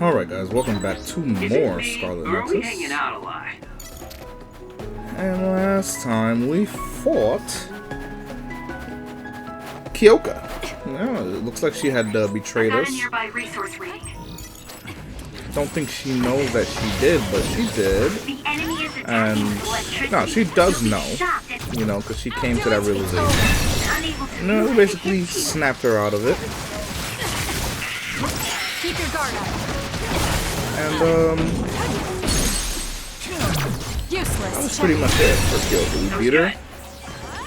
Alright guys, welcome back to more Scarlet Or are we Nexus. hanging out a lot? And last time we fought Kyoka. Yeah, it looks like she had betrayed I got us. a nearby resource reading. Don't think she knows that she did, but she did. The enemy is And attacking with electricity. no, she does You'll be know. shocked at You know, because she came to that realization. unable to No, move we basically his team. snapped her out of it. Keep your guard up. And Useless. that was pretty much it for Kyoka. We beat her.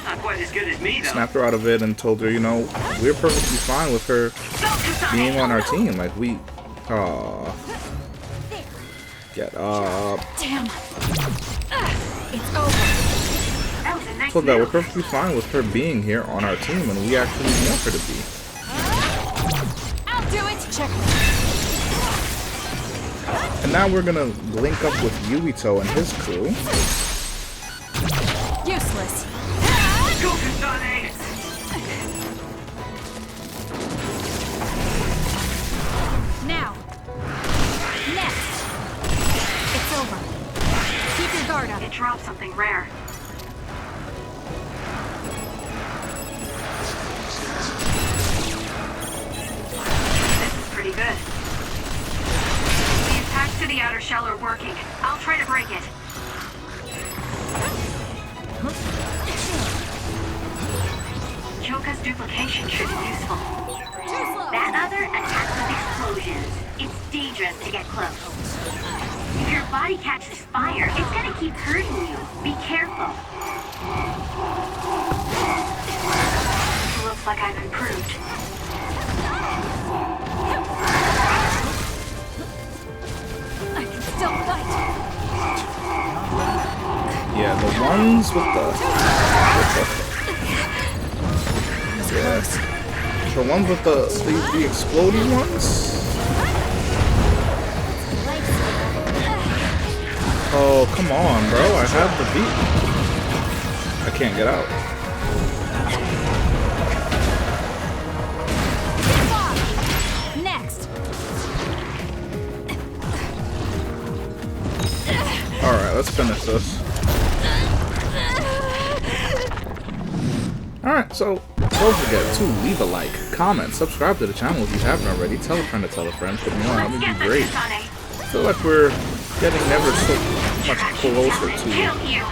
Not quite as good as me, though. Snapped her out of it and told her, you know, we're perfectly fine with her being on our team. Like, we... Aw. Get up. Damn. It's over. That was a nice So that we're move. perfectly fine with her being here on our team, and we actually want her to be. I'll do it. Check. And now we're gonna link up with Yuito and his crew. Useless. Go, Kasane! Now. Next. It's over. Keep your guard up. It dropped something rare. This is pretty good. The attacks to the outer shell are working. I'll try to break it. Kyoka's duplication should be useful. That other attacks with explosions. It's dangerous to get close. If your body catches fire, it's gonna keep hurting you. Be careful. Looks like I've improved. I can still fight. Yeah, the ones with the ones with the exploding ones. Oh, come on, bro. I have the beat. I can't get out. Next. Alright, let's finish this. Alright, so don't forget to leave a like, comment, subscribe to the channel if you haven't already, tell a friend to tell a friend, put me on, that would be great. Kasane. I feel like we're getting ever so much closer to Kill you.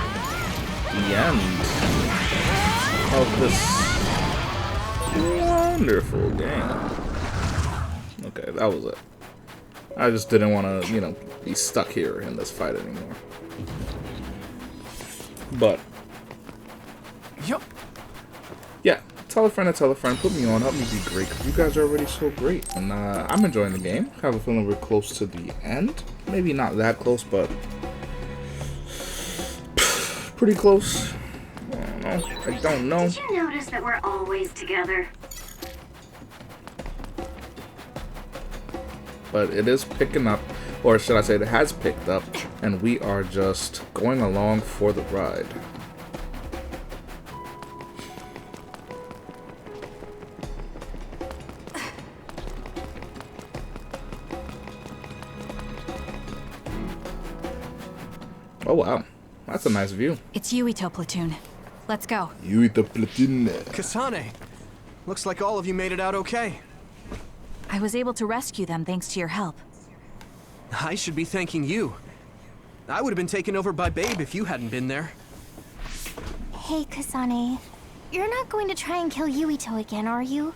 the end of this wonderful game. Okay, that was it. I just didn't want to, you know, be stuck here in this fight anymore. But, Yup. yeah, tell a friend to tell a friend, put me on, help me be great, 'cause you guys are already so great. And I'm enjoying the game. I have a feeling we're close to the end. Maybe not that close, but pretty close. I don't know. I don't know. Did you notice that we're always together? But it is picking up, or should I say it has picked up, and we are just going along for the ride. Oh wow, that's a nice view. It's Yuito platoon. Let's go. Yuito platoon. Kasane. Looks like all of you made it out okay. I was able to rescue them thanks to your help. I should be thanking you. I would have been taken over by Babe if you hadn't been there. Hey, Kasane. You're not going to try and kill Yuito again, are you?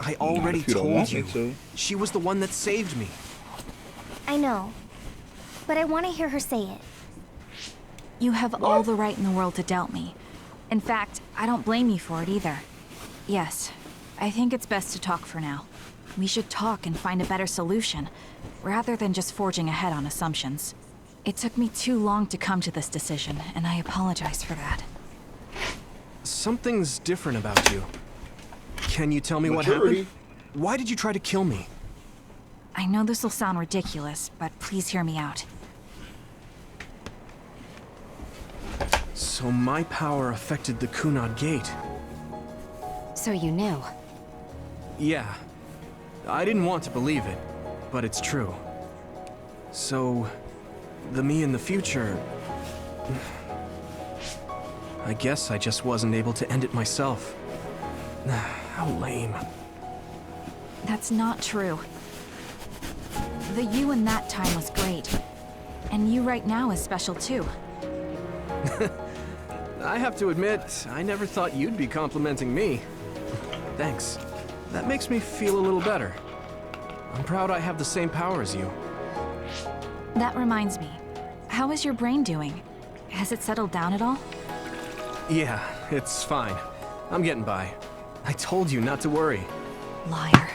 I already if you don't told want me you. to. She was the one that saved me. I know. But I want to hear her say it. You have all the right in the world to doubt me. In fact, I don't blame you for it either. Yes, I think it's best to talk for now. We should talk and find a better solution, rather than just forging ahead on assumptions. It took me too long to come to this decision, and I apologize for that. Something's different about you. Can you tell me what Maturity. happened? Why did you try to kill me? I know this will sound ridiculous, but please hear me out. So my power affected the Kunad Gate. So you knew. Yeah. I didn't want to believe it, but it's true. So, the me in the future... I guess I just wasn't able to end it myself. How lame. That's not true. The you in that time was great. And you right now is special too. I have to admit, I never thought you'd be complimenting me. Thanks. That makes me feel a little better. I'm proud I have the same power as you. That reminds me. How is your brain doing? Has it settled down at all? Yeah, it's fine. I'm getting by. I told you not to worry. Liar.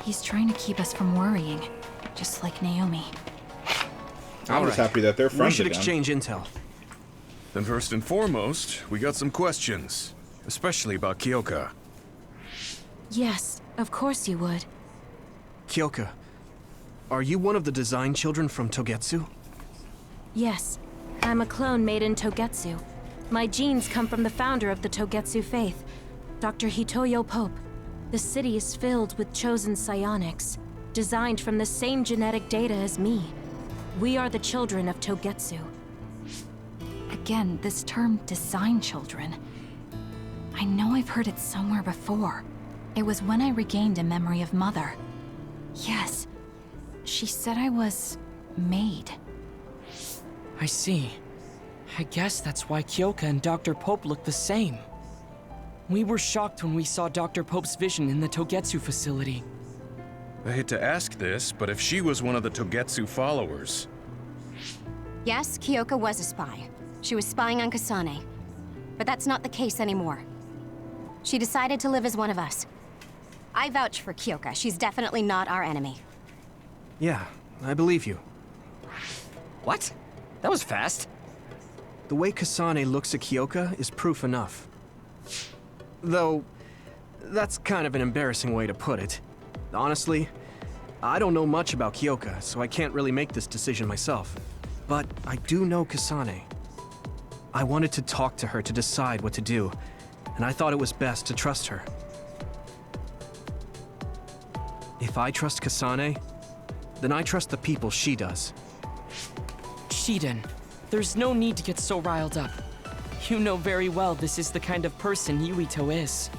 He's trying to keep us from worrying, just like Naomi. I'm just happy that they're friends We should again. exchange intel. Then first and foremost, we got some questions. Especially about Kyoka. Yes, of course you would. Kyoka, are you one of the design children from Togetsu? Yes, I'm a clone made in Togetsu. My genes come from the founder of the Togetsu faith, Dr. Hitoyo Pope. The city is filled with chosen psionics, designed from the same genetic data as me. We are the children of Togetsu. Again, this term design children. I know I've heard it somewhere before. It was when I regained a memory of Mother. Yes, she said I was made. I see. I guess that's why Kyoka and Dr. Pope look the same. We were shocked when we saw Dr. Pope's vision in the Togetsu facility. I hate to ask this, but if she was one of the Togetsu followers... Yes, Kyoka was a spy. She was spying on Kasane. But that's not the case anymore. She decided to live as one of us. I vouch for Kyoka. She's definitely not our enemy. Yeah, I believe you. What? That was fast. The way Kasane looks at Kyoka is proof enough. Though, that's kind of an embarrassing way to put it. Honestly, I don't know much about Kyoka, so I can't really make this decision myself. But I do know Kasane. I wanted to talk to her to decide what to do, and I thought it was best to trust her. If I trust Kasane, then I trust the people she does. Shiden, there's no need to get so riled up. You know very well this is the kind of person Yuito is.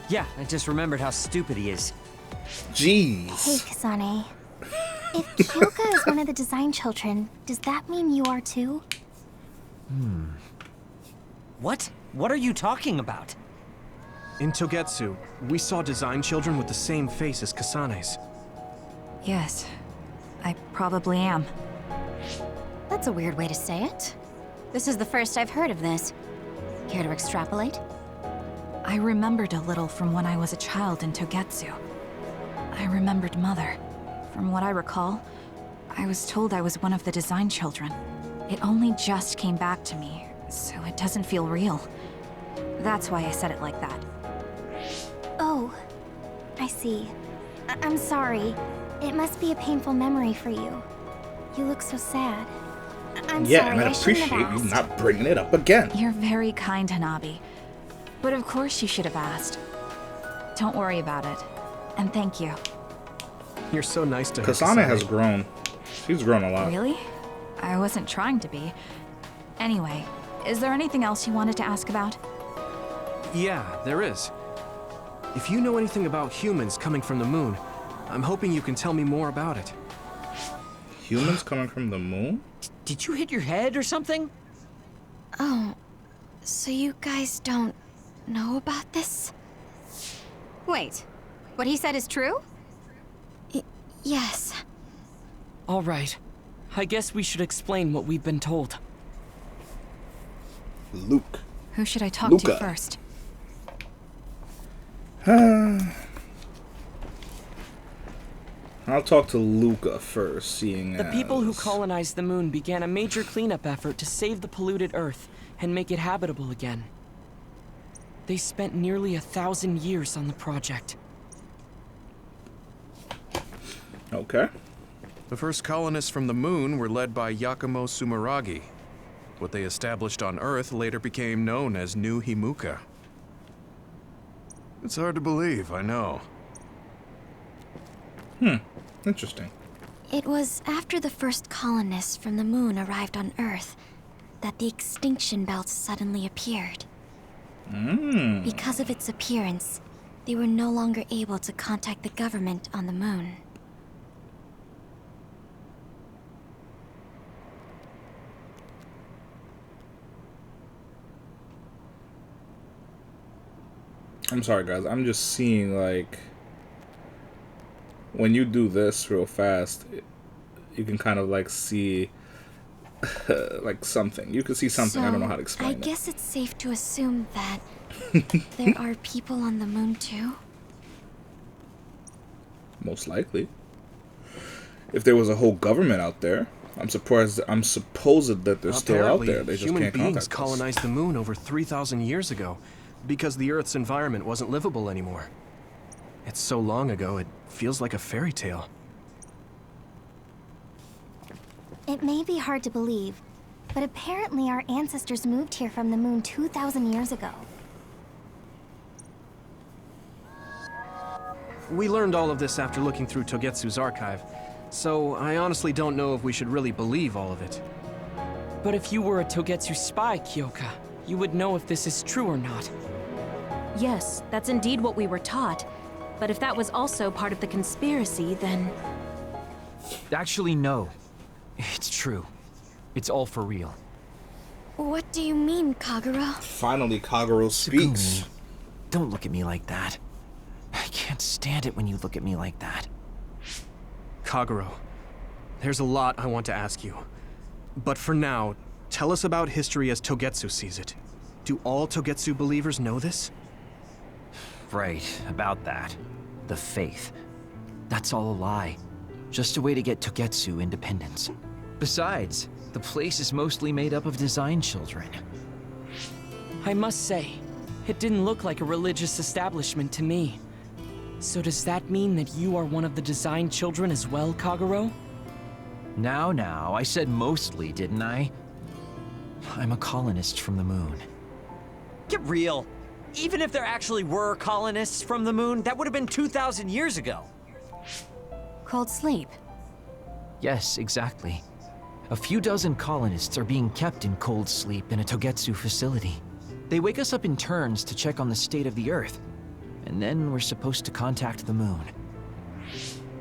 Yeah, I just remembered how stupid he is. Jeez. Hey, Kasane. If Kyoka is one of the design children, does that mean you are too? What? What are you talking about? In Togetsu, we saw design children with the same face as Kasane's. Yes, I probably am. That's a weird way to say it. This is the first I've heard of this. Care to extrapolate? I remembered a little from when I was a child in Togetsu. I remembered Mother. From what I recall, I was told I was one of the design children. It only just came back to me, so it doesn't feel real. That's why I said it like that. Oh, I see. I'm sorry. It must be a painful memory for you. You look so sad. I'm Yeah, sorry, and I shouldn't have appreciate you asked. not bringing it up again. You're very kind, Hanabi. But of course you should have asked. Don't worry about it. And thank you. You're so nice to her, Kasane has grown. She's grown a lot. Really? I wasn't trying to be. Anyway, is there anything else you wanted to ask about? Yeah, there is. If you know anything about humans coming from the moon, I'm hoping you can tell me more about it. Humans coming from the moon? Did you hit your head or something? Oh, so you guys don't know about this? Wait, what he said is true? Yes. All right. I guess we should explain what we've been told. Luke. Who should I talk Luca. to first? I'll talk to Luca first, seeing The people who as- colonized the moon began a major cleanup effort to save the polluted Earth and make it habitable again. They spent nearly 1,000 years on the project. Okay. The first colonists from the moon were led by Yuito Sumeragi. What they established on Earth later became known as New Himuka. It's hard to believe, I know. Interesting. It was after the first colonists from the moon arrived on Earth that the Extinction Belt suddenly appeared. Because of its appearance, they were no longer able to contact the government on the moon. I'm sorry, guys. I'm just seeing, like, when you do this real fast, you can kind of, like, see, like, something. You can see something. I don't know how to explain it. I guess it's safe to assume that there are people on the moon, too? Most likely. If there was a whole government out there, I'm supposed that they're still out there. They just human can't beings contact us. colonized the moon over 3,000 years ago because the Earth's environment wasn't livable anymore. It's so long ago, it feels like a fairy tale. It may be hard to believe, but apparently our ancestors moved here from the moon 2,000 years ago. We learned all of this after looking through Togetsu's archive, so I honestly don't know if we should really believe all of it. But if you were a Togetsu spy, Kyoka, you would know if this is true or not. Yes, that's indeed what we were taught. But if that was also part of the conspiracy, then... Actually, no. It's true. It's all for real. What do you mean, Kagero? Finally, Kagero speaks. Tsugumi, don't look at me like that. I can't stand it when you look at me like that. Kagero, there's a lot I want to ask you. But for now, tell us about history as Togetsu sees it. Do all Togetsu believers know this? Right, about that. The faith. That's all a lie. Just a way to get Togetsu independence. Besides, the place is mostly made up of design children. I must say, it didn't look like a religious establishment to me. So does that mean that you are one of the design children as well, Kagero? Now, I said mostly, didn't I? I'm a colonist from the moon. Get real. Even if there actually were colonists from the moon, that would have been 2,000 years ago. Cold sleep. Yes, exactly. A few dozen colonists are being kept in cold sleep in a Togetsu facility. They wake us up in turns to check on the state of the Earth. And then we're supposed to contact the moon.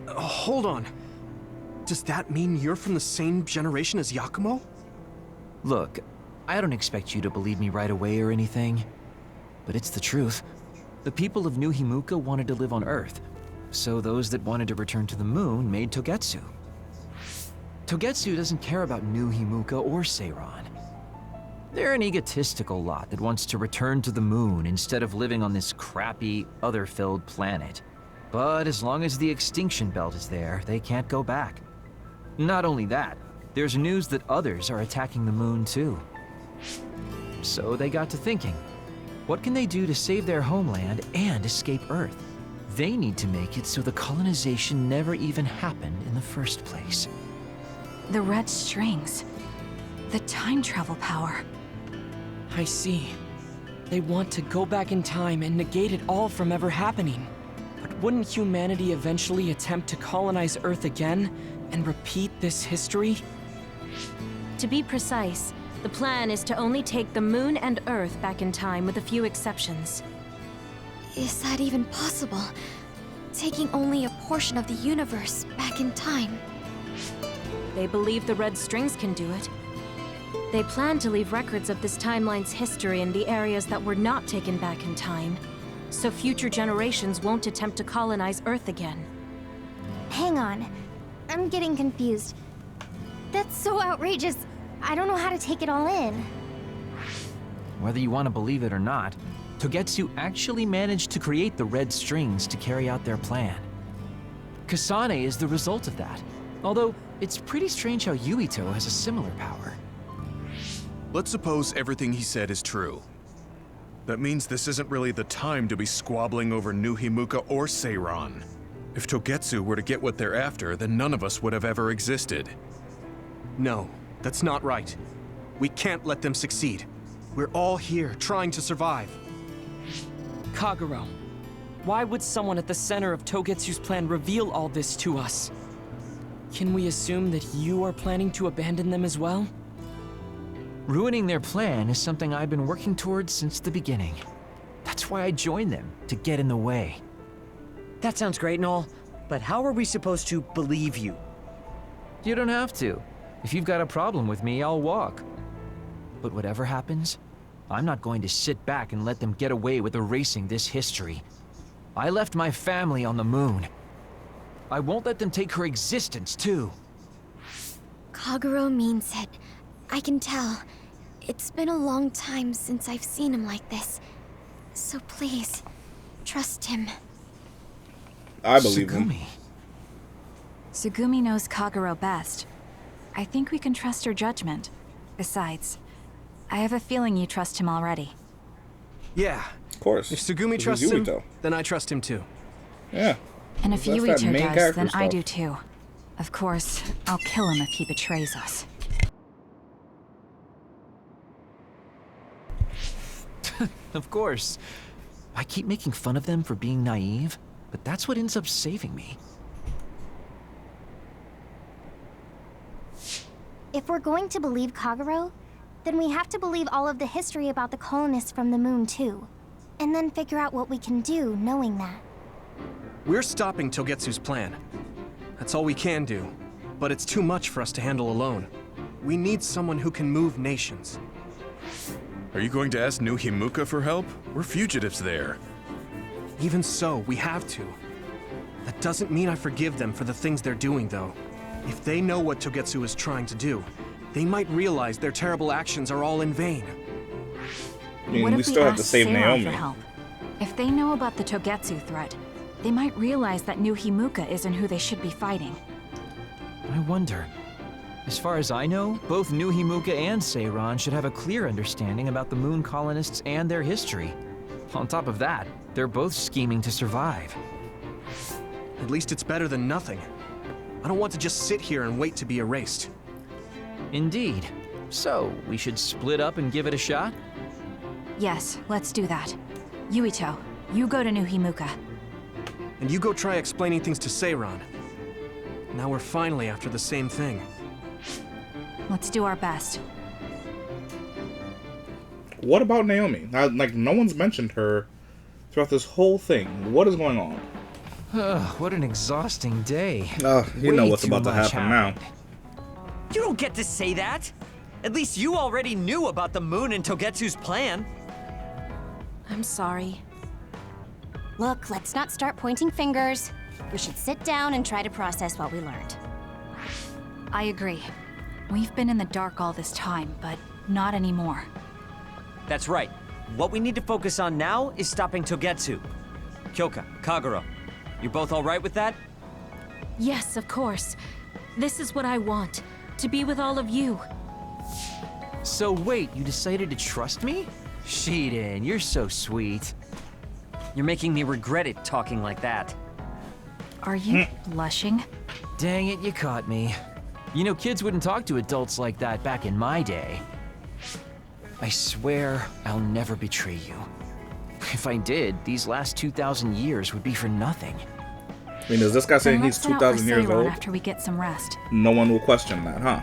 Hold on. Does that mean you're from the same generation as Yakumo? Look, I don't expect you to believe me right away or anything. But it's the truth. The people of New Himuka wanted to live on Earth. So those that wanted to return to the moon made Togetsu. Togetsu doesn't care about New Himuka or Seiran. They're an egotistical lot that wants to return to the moon instead of living on this crappy, other-filled planet. But as long as the Extinction Belt is there, they can't go back. Not only that, there's news that others are attacking the moon too. So they got to thinking, what can they do to save their homeland and escape Earth? They need to make it so the colonization never even happened in the first place. The red strings. The time travel power. I see. They want to go back in time and negate it all from ever happening. But wouldn't humanity eventually attempt to colonize Earth again and repeat this history? To be precise, the plan is to only take the moon and Earth back in time with a few exceptions. Is that even possible? Taking only a portion of the universe back in time? They believe the red strings can do it. They plan to leave records of this timeline's history in the areas that were not taken back in time, so future generations won't attempt to colonize Earth again. Hang on. I'm getting confused. That's so outrageous. I don't know how to take it all in. Whether you want to believe it or not, Togetsu actually managed to create the red strings to carry out their plan. Kasane is the result of that, although it's pretty strange how Yuito has a similar power. Let's suppose everything he said is true. That means this isn't really the time to be squabbling over New Himuka or Seiran. If Togetsu were to get what they're after, then none of us would have ever existed. No, that's not right. We can't let them succeed. We're all here trying to survive. Kagero, why would someone at the center of Togetsu's plan reveal all this to us? Can we assume that you are planning to abandon them as well? Ruining their plan is something I've been working towards since the beginning. That's why I joined them, to get in the way. That sounds great and all, but how are we supposed to believe you? You don't have to. If you've got a problem with me, I'll walk. But whatever happens, I'm not going to sit back and let them get away with erasing this history. I left my family on the moon. I won't let them take her existence, too. Kagero means it. I can tell. It's been a long time since I've seen him like this. So please, trust him. I believe him. Tsugumi knows Kagero best. I think we can trust her judgment. Besides, I have a feeling you trust him already. Yeah. Of course. If Tsugumi trusts him, then I trust him too. Yeah. And if That's Yuito main does, then character I stuff. do too. Of course, I'll kill him if he betrays us. Of course. I keep making fun of them for being naive, but that's what ends up saving me. If we're going to believe Kagero, then we have to believe all of the history about the colonists from the moon too. And then figure out what we can do knowing that. We're stopping Togetsu's plan. That's all we can do. But it's too much for us to handle alone. We need someone who can move nations. Are you going to ask New Himuka for help? We're fugitives there. Even so, we have to. That doesn't mean I forgive them for the things they're doing, though. If they know what Togetsu is trying to do, they might realize their terrible actions are all in vain. I mean, What we if still have to ask save Seiran Naomi. for help? If they know about the Togetsu threat, they might realize that New Himuka isn't who they should be fighting. I wonder. As far as I know, both New Himuka and Seiran should have a clear understanding about the moon colonists and their history. On top of that, they're both scheming to survive. At least it's better than nothing. I don't want to just sit here and wait to be erased. Indeed. So, we should split up and give it a shot? Yes, let's do that. Yuito, you go to New Himuka. And you go try explaining things to Seiran. Now we're finally after the same thing. Let's do our best. What about Naomi? Like, no one's mentioned her throughout this whole thing. What is going on? What an exhausting day. You know Way what's too about to much happen now. You don't get to say that! At least you already knew about the moon and Togetsu's plan. I'm sorry. Look, let's not start pointing fingers. We should sit down and try to process what we learned. I agree. We've been in the dark all this time, but not anymore. That's right. What we need to focus on now is stopping Togetsu. Kyoka, Kagero, you both all right with that? Yes, of course. This is what I want. To be with all of you. So wait, you decided to trust me? Shiden, you're so sweet. You're making me regret it talking like that. Are you blushing? Dang it, you caught me. You know, kids wouldn't talk to adults like that back in my day. I swear I'll never betray you. If I did, these last 2,000 years would be for nothing. I mean, is this guy saying Then he's let's head out for 2,000 years Seiran old? after we get some rest. No one will question that, huh?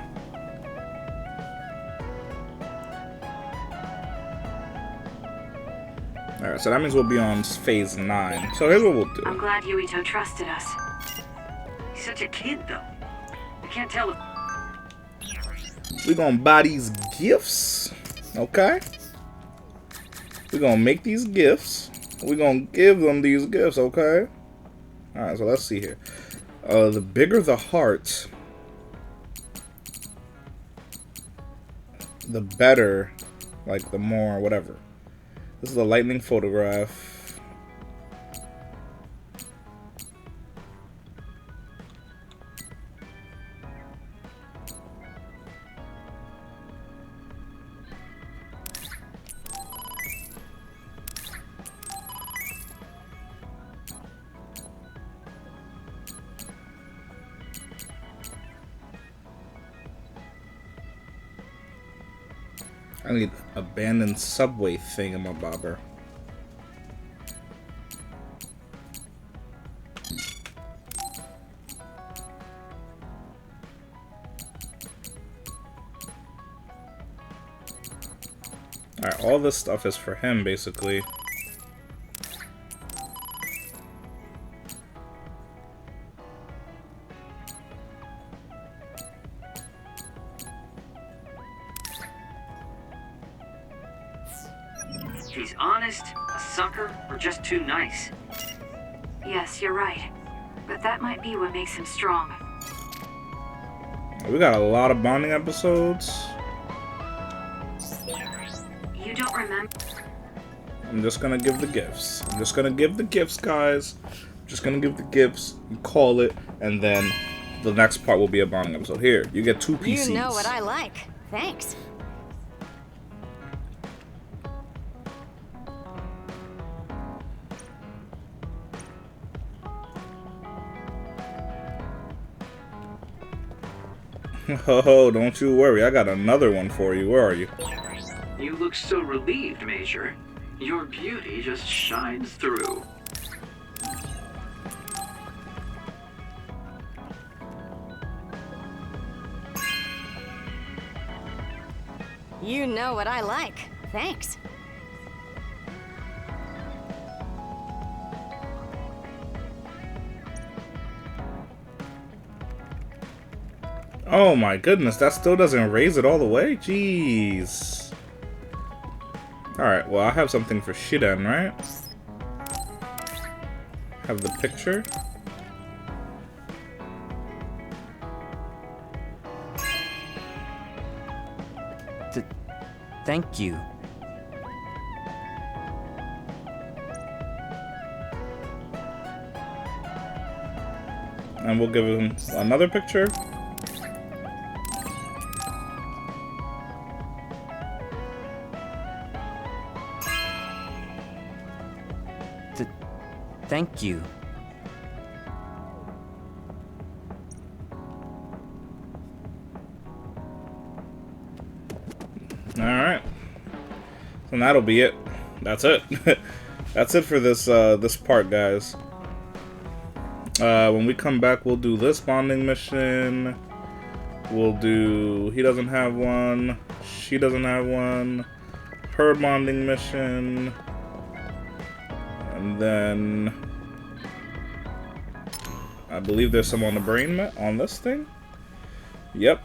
Alright, so that means we'll be on phase 9. So here's what we'll do. I'm glad Yuito trusted us. He's such a kid, though. I can't tell if... We're gonna buy these gifts, okay? We're gonna make these gifts. We're gonna give them these gifts, okay? Alright, so let's see here. The bigger the heart, the better, like the more whatever. This is a lightning photograph. I need abandoned subway thingamabobber. Alright, all this stuff is for him, basically. He's honest, a sucker, or just too nice. Yes, you're right. But that might be what makes him strong. We got a lot of bonding episodes. You don't remember? I'm just gonna give the gifts. I'm just gonna give the gifts, guys. I'm just gonna give the gifts, you call it, and then the next part will be a bonding episode. Here, you get 2 PCs. You know what I like. Thanks. Oh, don't you worry. I got another one for you. Where are you? You look so relieved, Major. Your beauty just shines through. You know what I like. Thanks. Oh my goodness, that still doesn't raise it all the way? Jeez. Alright, well I have something for Shiden, right? Have the picture. Thank you. And we'll give him another picture. Thank you. Alright. So that'll be it. That's it. That's it for this this part, guys. When we come back, we'll do this bonding mission. We'll do... He doesn't have one. She doesn't have one. Her bonding mission. And then... I believe there's some on the brain on this thing. Yep.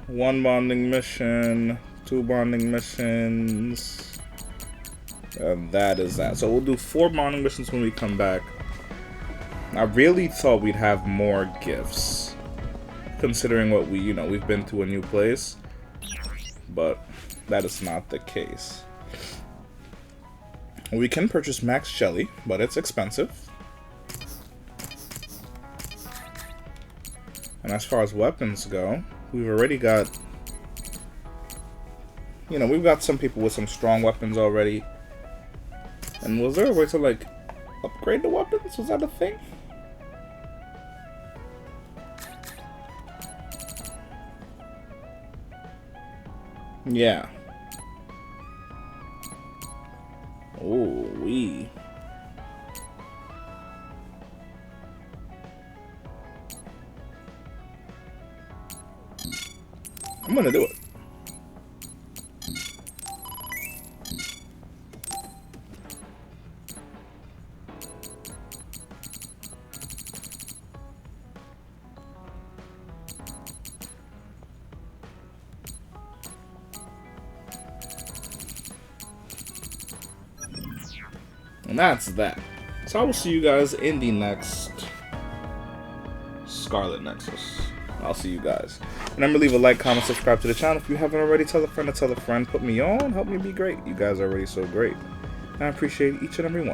1 bonding mission. 2 bonding missions. And that is that. So we'll do 4 bonding missions when we come back. I really thought we'd have more gifts, considering what we've been to a new place, but that is not the case. We can purchase Max Shelly, but it's expensive. And as far as weapons go, we've already got, we've got some people with some strong weapons already. And was there a way to, like, upgrade the weapons? Was that a thing? Yeah. Oh, wee. I'm gonna do it. And that's that. So I will see you guys in the next Scarlet Nexus. I'll see you guys. Remember, leave a like, comment, subscribe to the channel if you haven't already. Tell a friend to tell a friend. Put me on. Help me be great. You guys are already so great. And I appreciate each and every one.